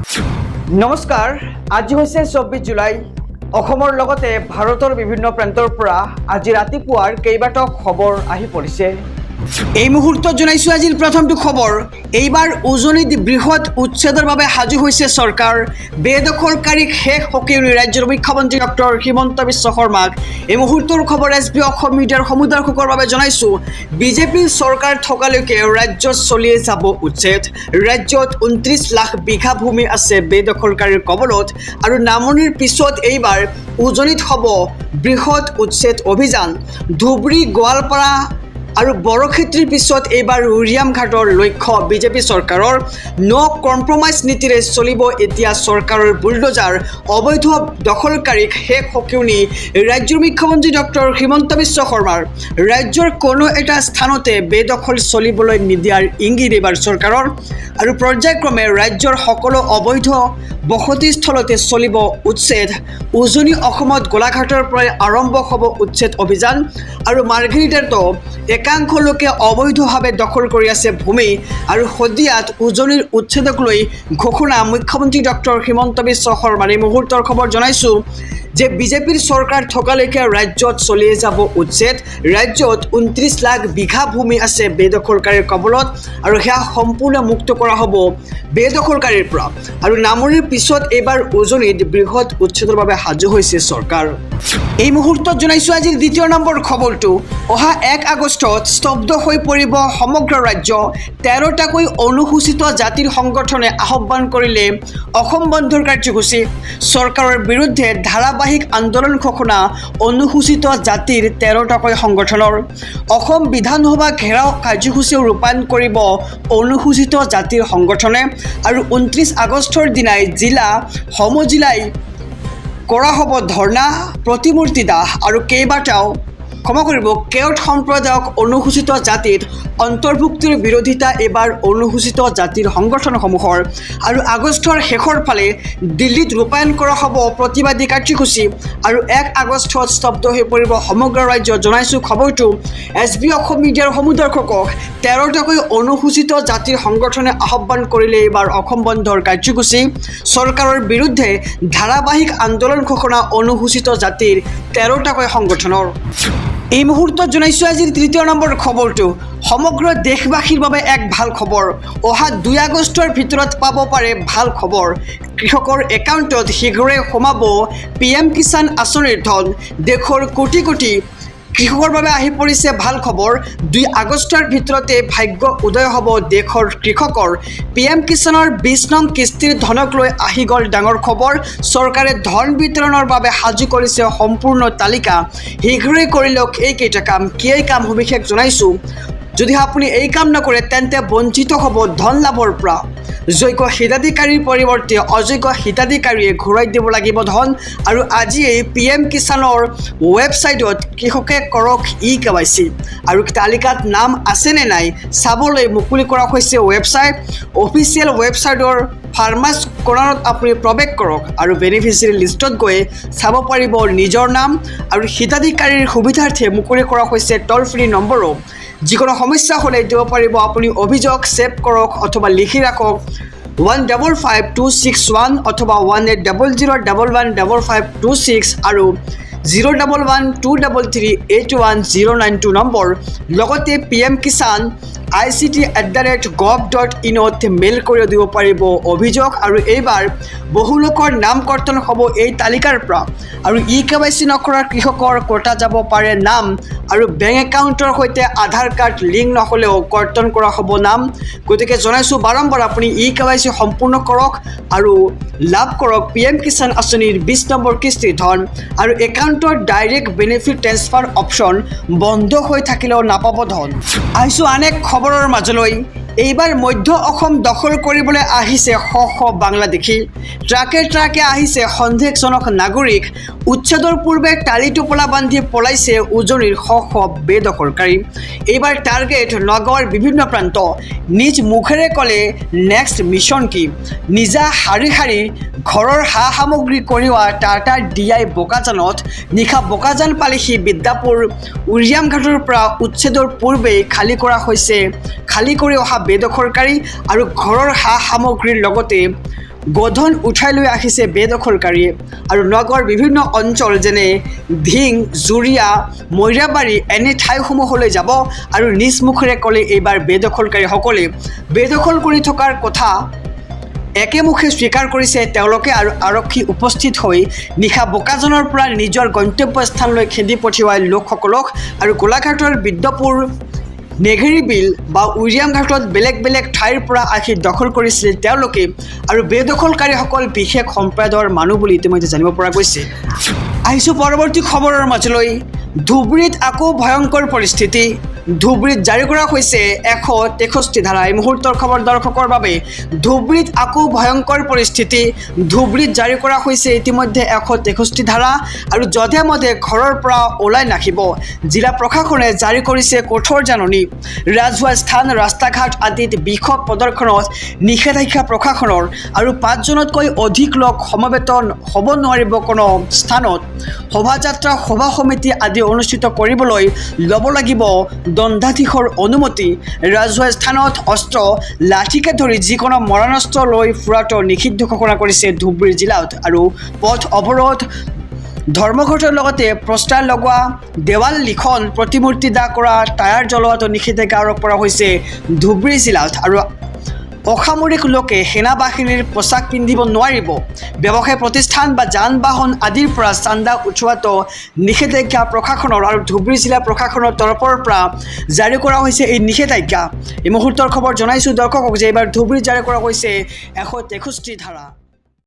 নমস্কাৰ, আজি হৈছে 24 জুলাই। অসমৰ লগতে ভাৰতৰ বিভিন্ন প্ৰান্তৰ পৰা আজি ৰাতিপুৱাৰ কেইবাটাও খবৰ আহি পৰিছে। এই মুহূৰ্তত জনাইছোঁ আজিৰ প্ৰথমটো খবৰ। এইবাৰ উজনিত বৃহৎ উচ্ছেদৰ বাবে সাজু হৈছে চৰকাৰ। বেদখলকাৰীক শেষ সকীয়নি ৰাজ্যৰ মুখ্যমন্ত্ৰী ডক্টৰ হিমন্ত বিশ্ব শৰ্মাক। এই মুহূৰ্তৰ খবৰ SB অসম মিডিয়াৰ সমুদৰ্শকৰ বাবে জনাইছোঁ। বিজেপিৰ চৰকাৰ থকালৈকে ৰাজ্যত চলিয়ে যাব উচ্ছেদ। ৰাজ্যত 29 লাখ বিঘা ভূমি আছে বেদখলকাৰীৰ কবলত আৰু নামনিৰ পিছত এইবাৰ উজনিত হ'ব বৃহৎ উচ্ছেদ অভিযান। ধুবুৰী, গোৱালপাৰা আৰু বড়োখেত্ৰীৰ পিছত এইবাৰ উৰিয়ামঘাটৰ লক্ষ্য বিজেপি চৰকাৰৰ। ন' কম্প্ৰমাইজ নীতিৰে চলিব এতিয়া চৰকাৰৰ বুলডোজাৰ। অবৈধ দখলকাৰীক শেষ সকীয়নি ৰাজ্যৰ মুখ্যমন্ত্ৰী ডক্টৰ হিমন্ত বিশ্ব শৰ্মাৰ। ৰাজ্যৰ কোনো এটা স্থানতে বেদখল চলিবলৈ নিদিয়াৰ ইংগিত এইবাৰ চৰকাৰৰ আৰু পৰ্যায়ক্ৰমে ৰাজ্যৰ সকলো অবৈধ বসতিস্থলতে চলিব উচ্ছেদ। উজনি অসমত গোলাঘাটৰ পৰাই আৰম্ভ হ'ব উচ্ছেদ অভিযান আৰু মাৰ্ঘেৰিটাতো একাংশ লোকে অবৈধভাৱে দখল কৰি আছে ভূমি আৰু শদিয়াত উজনিৰ উচ্ছেদক লৈ ঘোষণা মুখ্যমন্ত্ৰী ডক্টৰ হিমন্ত বিশ্ব শৰ্মাৰ। এই মুহূৰ্তৰ খবৰ জনাইছোঁ যে বিজেপিৰ চৰকাৰ থকালৈকে ৰাজ্যত চলিয়ে যাব উচ্ছেদ। ৰাজ্যত 29 লাখ বিঘা ভূমি আছে বেদখলকাৰীৰ কবলত আৰু সেয়া সম্পূৰ্ণ মুক্ত কৰা হ'ব বেদখলকাৰীৰ পৰা আৰু নামনিৰ পিছত এইবাৰ উজনিত বৃহৎ উচ্ছেদৰ বাবে সাজু হৈছে চৰকাৰ। এই মুহূৰ্তত জনাইছোঁ আজিৰ দ্বিতীয় নম্বৰ খবৰটো। অহা 1 আগষ্টত স্তব্ধ হৈ পৰিব সমগ্ৰ ৰাজ্য। 13টাকৈ অনুসূচিত জাতিৰ সংগঠনে আহ্বান কৰিলে অসম বন্ধৰ কাৰ্যসূচী। চৰকাৰৰ বিৰুদ্ধে ধাৰাবাহিক আন্দোলন ঘোষণা অনুসূচিত জাতিৰ 13টাকৈ সংগঠনৰ। অসম বিধানসভা ঘেৰাও কাৰ্যসূচীও ৰূপায়ণ কৰিব অনুসূচিত জাতিৰ সংগঠনে আৰু 29 আগষ্টৰ দিনাই জিলা সমজিলাই কৰা হ'ব ধৰ্ণা, প্ৰতিমূৰ্তি দাহ আৰু কেওট সম্প্ৰদায়ক অনুসূচিত জাতিত অন্তৰ্ভুক্তিৰ বিৰোধিতা এইবাৰ অনুসূচিত জাতিৰ সংগঠনসমূহৰ। আৰু আগষ্টৰ শেষৰ ফালে দিল্লীত ৰূপায়ণ কৰা হ'ব প্ৰতিবাদী কাৰ্যসূচী আৰু 1 আগষ্টত স্তব্ধ হৈ পৰিব সমগ্ৰ ৰাজ্য। জনাইছোঁ খবৰটো SB অসম মিডিয়াৰ সমুদৰ্শকক। 13টাকৈ অনুসূচিত জাতিৰ সংগঠনে আহ্বান কৰিলে এইবাৰ অসম বন্ধৰ কাৰ্যসূচী। চৰকাৰৰ বিৰুদ্ধে ধাৰাবাহিক আন্দোলন ঘোষণা অনুসূচিত জাতিৰ 13টাকৈ সংগঠনৰ। এই মুহূৰ্তত জনাইছোঁ আজিৰ তৃতীয় নম্বৰ খবৰটো। সমগ্ৰ দেশবাসীৰ বাবে এক ভাল খবৰ। অহা 2 আগষ্টৰ ভিতৰত পাব পাৰে ভাল খবৰ। কৃষকৰ একাউণ্টত শীঘ্ৰে সোমাব PM কিষাণ আঁচনিৰ ধন। দেশৰ কোটি কোটি কৃষকৰ বাবে আহি পৰিছে ভাল খবৰ। 2 আগষ্টৰ ভিতৰতে ভাগ্য উদয় হ'ব দেশৰ কৃষকৰ। PM কিষাণৰ 20 নং কিস্তিৰ ধনক লৈ আহি গ'ল ডাঙৰ খবৰ। চৰকাৰে ধন বিতৰণৰ বাবে সাজু কৰিছে সম্পূৰ্ণ তালিকা। শীঘ্ৰেই কৰি লওক এইকেইটা কাম। কি এই কাম সবিশেষ জনাইছোঁ। যদি আপুনি এই কাম নকৰে তেন্তে বঞ্চিত হ'ব ধন লাভৰ পৰা। যোগ্য হিতাধিকাৰীৰ পৰিৱৰ্তে অযোগ্য হিতাধিকাৰীয়ে ঘূৰাই দিব লাগিব ধন। আৰু আজিয়েই PM কিষাণৰ ৱেবছাইটত কৃষকে কৰক eKYC আৰু তালিকাত নাম আছেনে নাই চাবলৈ মুকলি কৰা হৈছে ৱেবছাইট। অফিচিয়েল ৱেবছাইটৰ ফাৰ্মাৰ্ছ কৰ্ণাৰত আপুনি প্ৰৱেশ কৰক আৰু বেনিফিচিয়াৰী লিষ্টত গৈ চাব পাৰিব নিজৰ নাম আৰু হিতাধিকাৰীৰ সুবিধাৰ্থে মুকলি কৰা হৈছে টল ফ্ৰী নম্বৰো। যিকোনো সমস্যা হ'লে দিব পাৰিব আপুনি অভিযোগ। ছেভ কৰক অথবা লিখি ৰাখক 155261 অথবা 1800115526 আৰু 01123381092 নম্বৰ। লগতে PM কিষাণ ICT@gov.in মেইল কৰি দিব পাৰিব অভিযোগ। আৰু এইবাৰ বহু লোকৰ নাম কৰ্তন হ'ব এই তালিকাৰ পৰা আৰু eKYC নকৰা কৃষকৰ কটা যাব পাৰে নাম আৰু বেংক একাউণ্টৰ সৈতে আধাৰ কাৰ্ড লিংক নহ'লেও কৰ্তন কৰা হ'ব নাম। গতিকে জনাইছোঁ বাৰম্বাৰ আপুনি eKYC সম্পূৰ্ণ কৰক আৰু লাভ কৰক PM কিষাণ আঁচনিৰ 20 নম্বৰ কিস্তিৰ ধন। আৰু একাউণ্টৰ ডাইৰেক্ট বেনিফিট ট্ৰেন্সফাৰ অপশ্যন বন্ধ হৈ থাকিলেও নাপাব ধন। আহিছোঁ আন এক খবৰৰ মাজলৈ। এইবাৰ মধ্য অসম দখল কৰিবলৈ আহিছে শ শ বাংলাদেশী। ট্ৰাকে ট্ৰাকে আহিছে সন্দেহজনক নাগৰিক। উচ্ছেদৰ পূৰ্বে টালি টোপোলা বান্ধি পলাইছে উজনিৰ শ শ বেদখলকাৰী। এইবাৰ টাৰ্গেট নগাঁৱৰ বিভিন্ন প্ৰান্ত। নিজ মুখেৰে ক'লে নেক্সট মিছন কি। নিজা শাৰী শাৰী ঘৰৰ সা সামগ্ৰী কঢ়িওৱা টাটা DI বোকাজানত নিশা বোকাজান পালেহি বিদ্যাপুৰ উৰিয়ামঘাটৰ পৰা উচ্ছেদৰ পূৰ্বেই খালী কৰি অহা বেদখলকাৰী আৰু ঘৰৰ সা সামগ্ৰীৰ লগতে গধন উঠাই লৈ আহিছে বেদখলকাৰীয়ে আৰু নগৰ বিভিন্ন অঞ্চল যেনে ধিং জুৰিয়া মৈৰাবাৰী এনে ঠাইসমূহলৈ যাব আৰু নিজ মুখেৰে ক'লে এইবাৰ বেদখলকাৰীসকলে বেদখল কৰি থকাৰ কথা একেমুখে স্বীকাৰ কৰিছে তেওঁলোকে আৰু আৰক্ষী উপস্থিত হৈ নিশা বোকাজনৰ পৰা নিজৰ গন্তব্যস্থানলৈ খেদি পঠিওৱা লোকসকলক আৰু গোলাঘাটৰ বিদ্যপুৰ নেঘেৰী বিল বা উৰিয়াম ঘাটত বেলেগ বেলেগ ঠাইৰ পৰা আহি দখল কৰিছিল তেওঁলোকে আৰু বেদখলকাৰীসকল বিশেষ সম্প্ৰদায়ৰ মানুহ বুলি ইতিমধ্যে জানিব পৰা গৈছে। আহিছোঁ পৰৱৰ্তী খবৰৰ মাজলৈ। ধুবুৰীত আকৌ ভয়ংকৰ পৰিস্থিতি। ধুবুৰীত জাৰি কৰা হৈছে 163 ধাৰা। এই মুহূৰ্তৰ খবৰ দৰ্শকৰ বাবে। ধুবুৰীত আকৌ ভয়ংকৰ পৰিস্থিতি। ধুবুৰীত জাৰি কৰা হৈছে ইতিমধ্যে 163 ধাৰা আৰু যধে মধে ঘৰৰ পৰা ওলাই নাহিব। জিলা প্ৰশাসনে জাৰি কৰিছে কঠোৰ জাননী। ৰাজহুৱা স্থান ৰাস্তা ঘাট আদিত বিক্ষোভ প্ৰদৰ্শনত নিষেধাজ্ঞা প্ৰশাসনৰ আৰু 5জনতকৈ অধিক লোক সমবেত হ'ব নোৱাৰিব কোনো স্থানত। শোভাযাত্ৰা সভা সমিতি আদি অনুষ্ঠিত কৰিবলৈ ল'ব লাগিব দণ্ডাধীশৰ অনুমতি। ৰাজহুৱা স্থানত অস্ত্ৰ লাঠিকে ধৰি যিকোনো মৰণাস্ত্ৰ লৈ ফুৰাটো নিষিদ্ধ ঘোষণা কৰিছে ধুবুৰী জিলাত আৰু পথ অৱৰোধ ধৰ্মঘটৰ লগতে পোষ্টাৰ লগোৱা দেৱাল লিখন প্ৰতিমূৰ্তি দাহ কৰা টায়াৰ জ্বলোৱাটো নিষেধাজ্ঞা আৰোপ কৰা হৈছে ধুবুৰী জিলাত আৰু অসামৰিক লোকে সেনা বাহিনীৰ পোছাক পিন্ধিব নোৱাৰিব। ব্যৱসায় প্ৰতিষ্ঠান বা যান বাহন আদিৰ পৰা চান্দা উঠোৱাটো নিষেধাজ্ঞা প্ৰশাসনৰ আৰু ধুবুৰী জিলা প্ৰশাসনৰ তৰফৰ পৰা জাৰি কৰা হৈছে এই নিষেধাজ্ঞা। এই মুহূৰ্তৰ খবৰ জনাইছোঁ দৰ্শকক যে এইবাৰ ধুবুৰীত জাৰি কৰা হৈছে 163 ধাৰা।